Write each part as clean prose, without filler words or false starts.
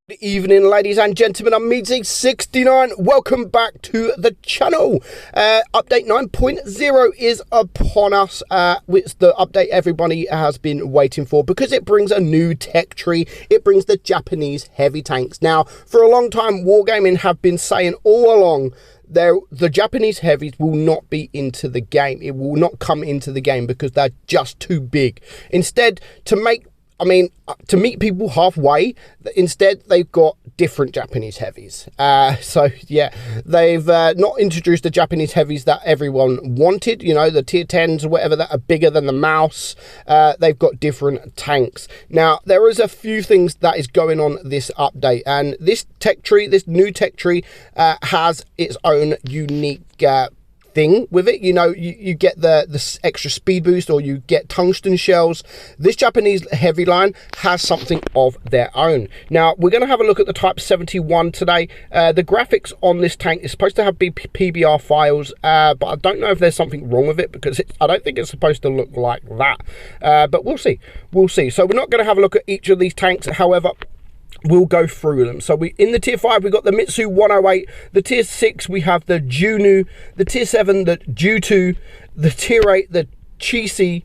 Good evening, ladies and gentlemen. I'm meadsyreplays. Welcome back to the channel. Update 9.0 is upon us. It's the update everybody has been waiting for because it brings a new tech tree. It brings the Japanese heavy tanks. Now, for a long time, Wargaming have been saying all along the Japanese heavies will not be into the game. It will not come into the game because they're just too big. Instead, to meet people halfway, instead they've got different Japanese heavies. So yeah, they've not introduced the Japanese heavies that everyone wanted, you know, the tier 10s or whatever that are bigger than the mouse. They've got different tanks. Now, there is a few things that is going on this update, and this tech tree, this new tech tree, has its own unique thing with it. You know, you get the extra speed boost, or you get tungsten shells. This Japanese heavy line has something of their own. Now, we're going to have a look at the Type 71 today. The graphics on this tank is supposed to have PBR files, but I don't know if there's something wrong with it because I don't think it's supposed to look like that. But we'll see. We'll see. So we're not going to have a look at each of these tanks. However, we'll go through them. So in the tier 5 we got the Mitsu 108, the tier 6 we have the Junu, the tier 7 the Jutu, the tier 8 the Chisi,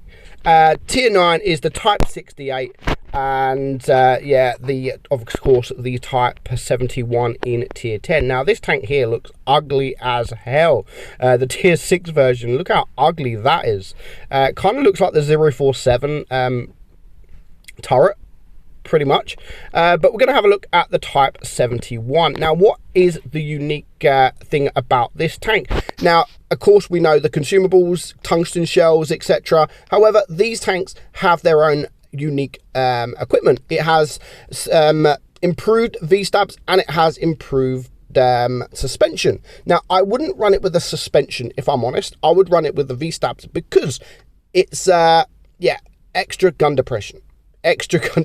tier 9 is the Type 68, and yeah, of course the Type 71 in tier 10. Now this tank here looks ugly as hell. The tier 6 version, look how ugly that is. Kind of looks like the 047 turret, pretty much. But we're going to have a look at the Type 71. Now, what is the unique thing about this tank? Now, of course, we know the consumables, tungsten shells, etc. However, these tanks have their own unique equipment. It has improved V-stabs, and it has improved suspension. Now, I wouldn't run it with the suspension, if I'm honest. I would run it with the V-stabs because it's yeah, extra gun depression. Extra 3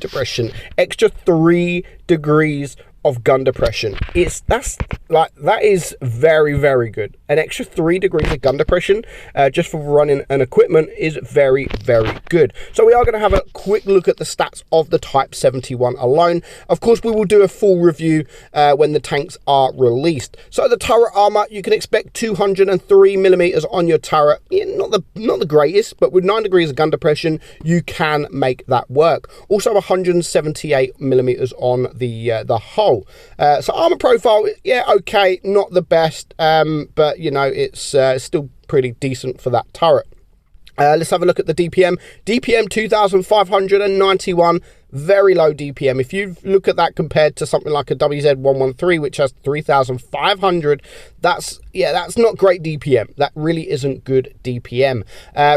degrees of gun depression. That is very, very good. An extra 3 degrees of gun depression just for running an equipment is very, very good. So we are going to have a quick look at the stats of the Type 71 alone. Of course, we will do a full review when the tanks are released. So the turret armor, you can expect 203 millimeters on your turret. Yeah, not the greatest, but with 9 degrees of gun depression, you can make that work. Also 178 millimeters on the hull. So armor profile, yeah, okay, not the best, but you know, it's still pretty decent for that turret. Let's have a look at the DPM. DPM 2591, very low DPM. If you look at that compared to something like a WZ113, which has 3500, that's not great DPM. That really isn't good DPM.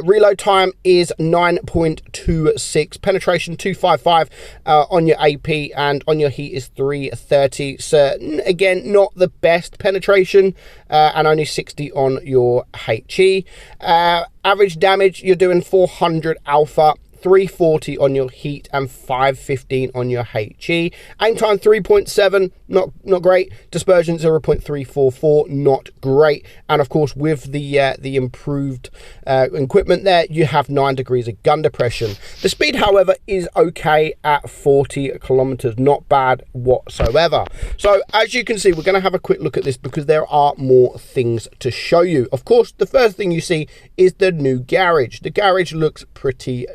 Reload time is 9.26, penetration 255 on your AP, and on your heat is 330. So again, not the best penetration, and only 60 on your HE. Average damage, you're doing 400 alpha, 340 on your heat, and 515 on your HE. Aim time 3.7, not great. Dispersion 0.344, not great. And of course, with the improved equipment there, you have 9 degrees of gun depression. The speed, however, is okay at 40 kilometers, not bad whatsoever. So as you can see, we're going to have a quick look at this because there are more things to show you. Of course, the first thing you see is the new garage. The garage looks pretty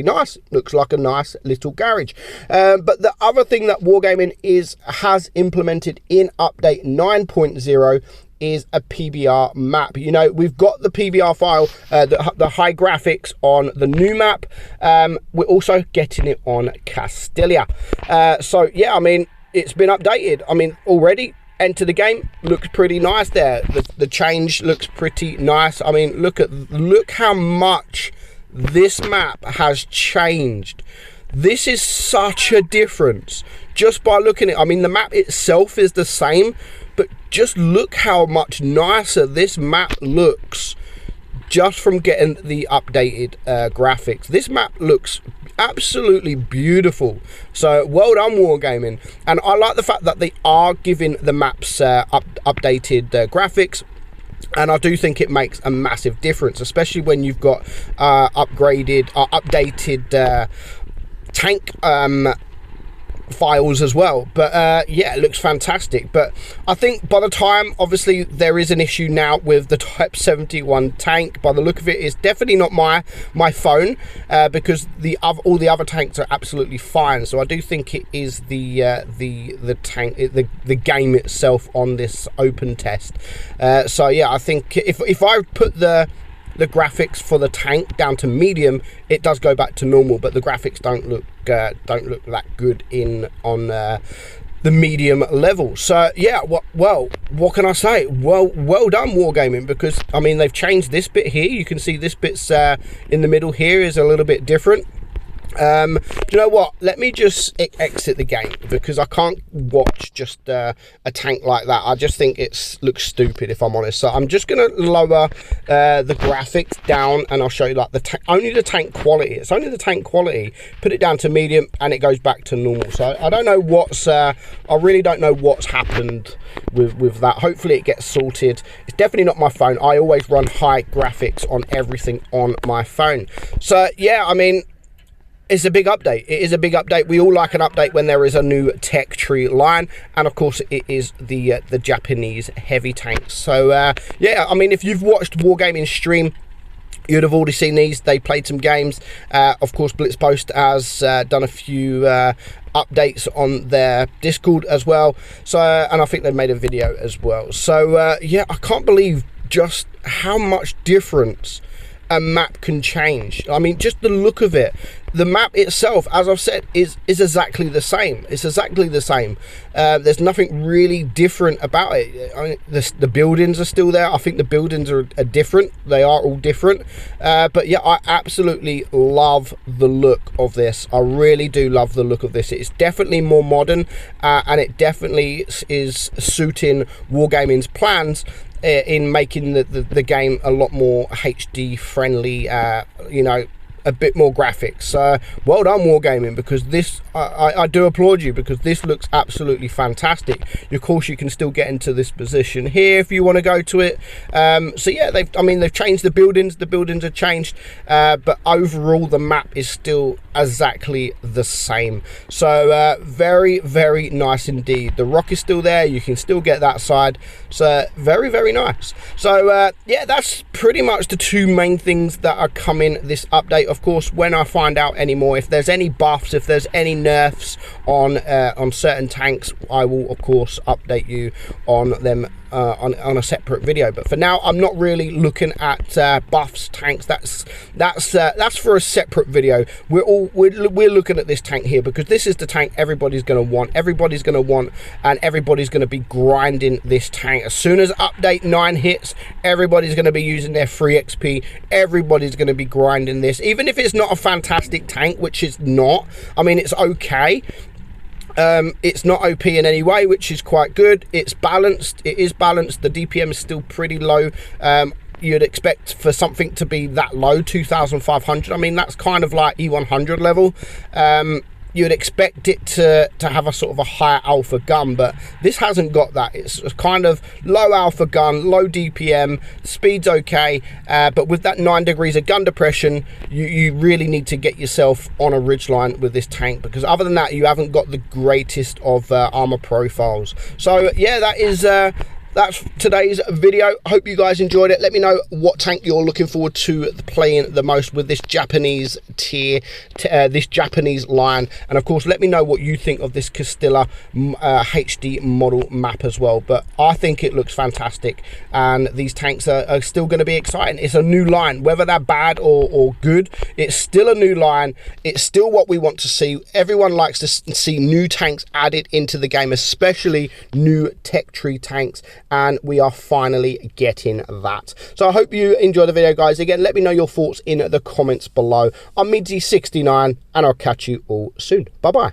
nice. Looks like a nice little garage. But the other thing that Wargaming has implemented in update 9.0 is a PBR map. You know, we've got the PBR file, the high graphics on the new map. We're also getting it on Castilia. So yeah, I mean, it's been updated. I mean, already enter the game, looks pretty nice there. The change looks pretty nice. I mean, look how much this map has changed. This is such a difference just by looking at it. I mean, the map itself is the same, but just look how much nicer this map looks just from getting the updated graphics. This map looks absolutely beautiful. So well done, Wargaming. And I like the fact that they are giving the maps updated graphics. And I do think it makes a massive difference, especially when you've got updated tank files as well. But yeah, it looks fantastic. But I think by the time, obviously there is an issue now with the Type 71 tank. By the look of it, it's definitely not my phone, because all the other tanks are absolutely fine. So I do think it is the tank, the game itself on this open test. So yeah, I think if I put the graphics for the tank down to medium, it does go back to normal, but the graphics don't look that good on the medium level. So yeah, well, what can I say? Well done, Wargaming, because I mean, they've changed this bit here. You can see this bit's in the middle here is a little bit different. Do you know what, let me just exit the game, because I can't watch just a tank like that. I just think it looks stupid, if I'm honest. So I'm just gonna lower the graphics down, and I'll show you like only the tank quality. It's only the tank quality. Put it down to medium and it goes back to normal. So I don't know what's I really don't know what's happened with that. Hopefully it gets sorted. It's definitely not my phone. I always run high graphics on everything on my phone. So yeah, I mean, it's a big update. It is a big update. We all like an update when there is a new tech tree line, and of course it is the Japanese heavy tanks. So yeah, I mean, if you've watched Wargaming stream, you'd have already seen these. They played some games. Of course, Blitzpost has done a few updates on their Discord as well. So and I think they made a video as well. So yeah, I can't believe just how much difference a map can change. I mean, just the look of it. The map itself, as I've said, is exactly the same. It's exactly the same. There's nothing really different about it. I mean, the buildings are still there. I think the buildings are different. They are all different. But yeah, I absolutely love the look of this. I really do love the look of this. It's definitely more modern, and it definitely is suiting Wargaming's plans in making the game a lot more HD friendly, you know, a bit more graphics. Well done, Wargaming, because this I do applaud you, because this looks absolutely fantastic. Of course, you can still get into this position here if you want to go to it. So yeah, they've changed the buildings. The buildings have changed, but overall the map is still exactly the same. So very, very nice indeed. The rock is still there. You can still get that side. So very, very nice. So yeah, that's pretty much the two main things that are coming this update. Of course, when I find out any more, if there's any buffs, if there's any nerfs on certain tanks, I will of course update you on them on a separate video. But for now, I'm not really looking at buffs, tanks. That's for a separate video. We're looking at this tank here, because this is the tank everybody's going to want. Everybody's going to want, and everybody's going to be grinding this tank. As soon as update 9 hits, everybody's going to be using their free XP. Everybody's going to be grinding this, even if it's not a fantastic tank, which is not. I mean, it's okay. It's not OP in any way, which is quite good. It's balanced. It is balanced. The DPM is still pretty low. You'd expect for something to be that low, 2,500. I mean, that's kind of like E100 level. You'd expect it to have a sort of a higher alpha gun, but this hasn't got that. It's kind of low alpha gun, low DPM, speed's okay, but with that 9 degrees of gun depression, you really need to get yourself on a ridgeline with this tank, because other than that, you haven't got the greatest of armor profiles. So yeah, that's today's video. Hope you guys enjoyed it. Let me know what tank you're looking forward to playing the most with this Japanese tier, this Japanese line, and of course let me know what you think of this Castilla HD model map as well. But I think it looks fantastic, and these tanks are still going to be exciting. It's a new line, whether they're bad or good, it's still a new line. It's still what we want to see. Everyone likes to see new tanks added into the game, especially new tech tree tanks, and we are finally getting that. So I hope you enjoy the video, guys. Again, let me know your thoughts in the comments below. I'm meadsy69, and I'll catch you all soon. Bye bye.